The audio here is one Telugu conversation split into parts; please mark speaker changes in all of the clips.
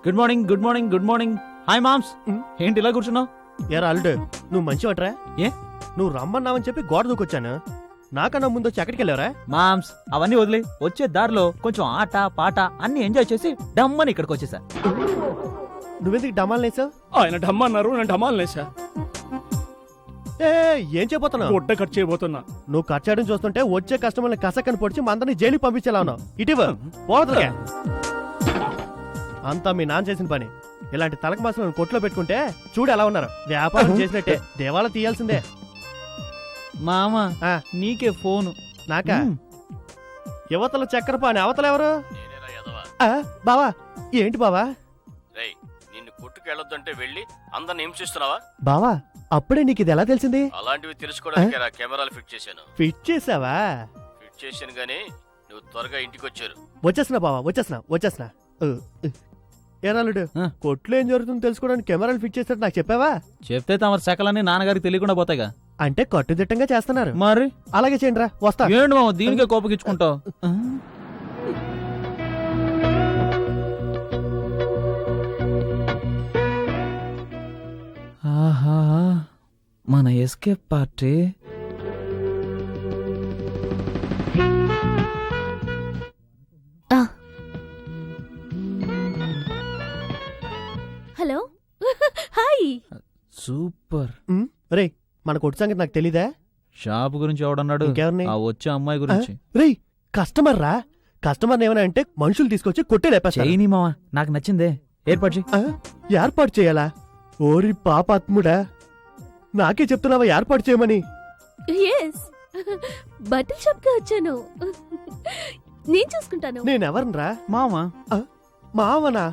Speaker 1: Good morning good morning good morning. Hi moms. ఏంటి ఇలా కూర్చున్నావు?
Speaker 2: ఏరా అల్లుడు, నువ్వు మంచివట్రా?
Speaker 1: ఏ
Speaker 2: నువ్వు రమ్మన్నావని చెప్పి గోడ దూకొచ్చాను. నాకన్నా ముందు వచ్చి ఎక్కడికి వెళ్ళావరా?
Speaker 1: మామ్స్ అవన్నీ వదిలే, వచ్చే దారిలో కొంచెం ఆట పాట అన్ని ఎంజాయ్ చేసి డమ్మని ఇక్కడికి వచ్చేసా.
Speaker 2: నువ్వెందుకు డమాలు నేసావు?
Speaker 3: ఆయన డమ్మన్నారు, నేను డమాలు నేసా.
Speaker 2: ఏం చేయబోతున్నావు?
Speaker 3: గుడ్డ కట్ చేయబోతున్నా.
Speaker 2: నువ్వు కట్ చేయడం చూస్తుంటే వచ్చే కస్టమర్ని కసక్కని పొడిచి మందరిని జైలుకి పంపించేలా ఉన్నావు. ఇటీవ పోవద్దులే. అంతా మీ నాన్న చేసిన పని. ఇలాంటి తలక మాసం కొట్లో పెట్టుకుంటే చూడు ఎలా ఉన్నారు. వ్యాపారం చేసినట్టే దేవాల తీయాల్సిందే.
Speaker 1: మామ నీకే ఫోను.
Speaker 2: నాకా? యువతల చక్కెర పాని అవతల ఎవరు? బావా ఏంటి బావా?
Speaker 4: నిన్ను కొట్టుకెళ్ళొద్దంటే వెళ్ళి అందరిని హింసిస్తున్నావా?
Speaker 2: బావా అప్పుడే నీకు ఇది ఎలా తెలిసింది?
Speaker 4: అలాంటివి తెలుసుకోవడానికి కెమెరాలు ఫిట్ చేశాను.
Speaker 2: ఫిట్ చేసావా?
Speaker 4: ఫిట్ చేశాను గానీ నువ్వు త్వరగా ఇంటికి వచ్చారు.
Speaker 2: వచ్చేస్తున్నా బావా, వచ్చేస్తున్నా. ఏరాలుడు, కొట్లో ఏం జరుగుతుందో తెలుసుకోవడానికి కెమెరాలు ఫిట్ చేసినట్టు నాకు చెప్పావా?
Speaker 1: చెప్తే తమ శకలన్నీ నాన్నగారికి తెలియకుండా పోతాయిగా.
Speaker 2: అంటే కట్టుదిట్టంగా చేస్తున్నారు.
Speaker 1: మరి
Speaker 2: అలాగే చేయండి రా, వస్తా.
Speaker 1: ఏంటి మామ దీనికే కోపగించుకుంటావు? ఆహా, మన escape party.
Speaker 5: Hello hi.
Speaker 1: Super.
Speaker 2: రే మన కొట్టు సంగతి నాకు తెలీదా?
Speaker 1: షాప్ గురించి ఎవడన్నాడు?
Speaker 2: ఇంకెవరిని?
Speaker 1: ఆ వచ్చే అమ్మాయి గురించి.
Speaker 2: రే కస్టమర్ రా. కస్టమర్ ఏమైనా అంటే మనుషులు తీసుకొచ్చి కొట్టే లేపేస్తా.
Speaker 1: చేయని మామ, నాకు నచ్చిందే. ఏర్పాటు చేయి.
Speaker 2: ఏర్పాటు చేయాలా? ఓరి పాపాత్ముడా, నాకే చెప్తున్నావా ఏర్పాటు చేయమని?
Speaker 5: ఎస్, బట్టల షాప్ కి వచ్చాను. నేను చూసుకుంటాను.
Speaker 2: నేనెవరనరా?
Speaker 1: మామ.
Speaker 2: మావనా?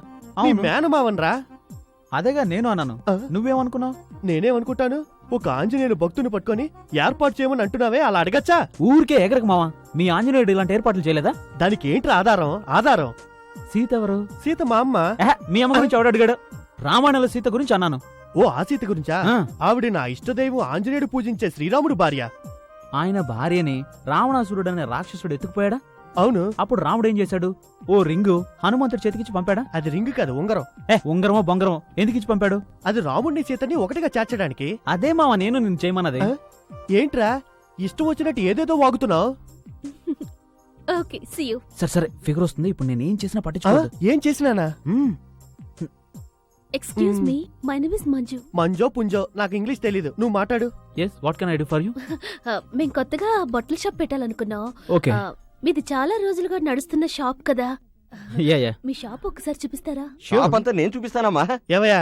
Speaker 2: నీ మేనమావనరా?
Speaker 1: అదేగా నేను అన్నాను. నువ్వేమనుకున్నావు?
Speaker 2: నేనేమనుకుంటాను? ఒక ఆంజనేయులు భక్తుని పట్టుకొని ఏర్పాటు చేయమని అంటున్నావే, అలా అడగచ్చా?
Speaker 1: ఊరికే ఎగరకు మావా. మీ ఆంజనేయుడు ఇలాంటి ఏర్పాట్లు చేయలేదా?
Speaker 2: దానికి ఏంట్రా ఆధారం?
Speaker 1: సీత ఎవరు?
Speaker 2: సీత మా అమ్మ.
Speaker 1: మీ అమ్మ గురించి ఎవడు అడిగాడు? రామాయణంలో సీత గురించి అన్నాను.
Speaker 2: ఓ ఆ సీత గురించా? ఆవిడ నా ఇష్టదైవం ఆంజనేయుడు పూజించే శ్రీరాముడు భార్య.
Speaker 1: ఆయన భార్యని రావణాసురుడు అనే రాక్షసుడు ఎత్తుకుపోయాడా?
Speaker 2: అవును.
Speaker 1: అప్పుడు రాముడు ఏం చేశాడు? ఓ రింగు హనుమంతుడి చేతికిచ్చి పంపాడా?
Speaker 2: అది రింగు కాదు, ఉంగరం.
Speaker 1: ఉంగరమో బొంగరమో ఎందుకు ఇచ్చి పంపాడు?
Speaker 2: అది రాముడిని సీతని ఒకటిగా చేర్చడానికి.
Speaker 1: అదే మావా నేను నిన్ను చేయమన్నది.
Speaker 2: ఏంట్రా ఇష్టం వచ్చినట్టు ఏదేదో వాగుతున్నావు?
Speaker 5: Okay see you.
Speaker 1: సరే ఫిగర్ వస్తుంది. ఇప్పుడు నేను ఏం చేసినా పట్టించుకోవద్దు.
Speaker 2: ఏం చేసినానా?
Speaker 5: Excuse me, my name is Manju.
Speaker 2: మంజో పుంజో నాకు ఇంగ్లీష్ తెలీదు, నువ్వు మాట్లాడు.
Speaker 1: yes what can I do for you?
Speaker 5: మేము కొత్తగా బట్టల షాప్ పెట్టాలనుకున్నాం.
Speaker 1: ఓకే.
Speaker 5: మీది చాలా రోజులుగా నడుస్తున్న షాప్ కదా.
Speaker 1: యా
Speaker 5: మీ షాప్ ఒకసారి చూపిస్తారా?
Speaker 4: షాప్ అంతా నేను చూపిస్తానమ్మా.
Speaker 2: ఏవయ్యా,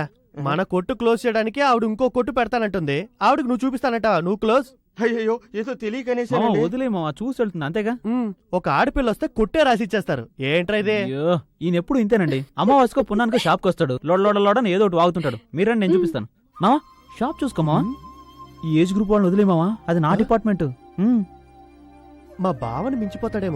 Speaker 2: మన కొట్టు క్లోజ్ చేయడానికి ఆవిడ ఇంకో కొట్టు పెడతానంటుంది. ఆవిడకి నువ్వు చూపిస్తానంటావా? నువ్వు క్లోజ్.
Speaker 4: అయ్యో ఏదో తెలియకనేసి
Speaker 1: వదిలే మావా, చూసి వెళ్తుంది అంతేగా.
Speaker 2: ఒక ఆడపిల్ల వస్తే కొట్టే రాసిచ్చేస్తారు. ఏంట్రా ఇదే?
Speaker 1: అయ్యో ఈయన ఎప్పుడు ఇంతేనండి. అమావాస్యకో పున్నానికో షాప్కి వస్తాడు, లోడని ఏదో ఒకటి వాగుతుంటాడు. మీరండి నేను చూపిస్తాను. మావా షాప్ చూసుకోమా. ఈ ఏజ్ గ్రూప్ వాళ్ళని వదిలే మావా, అది నా డిపార్ట్మెంట్.
Speaker 2: మా బావని మించిపోతాడేమో.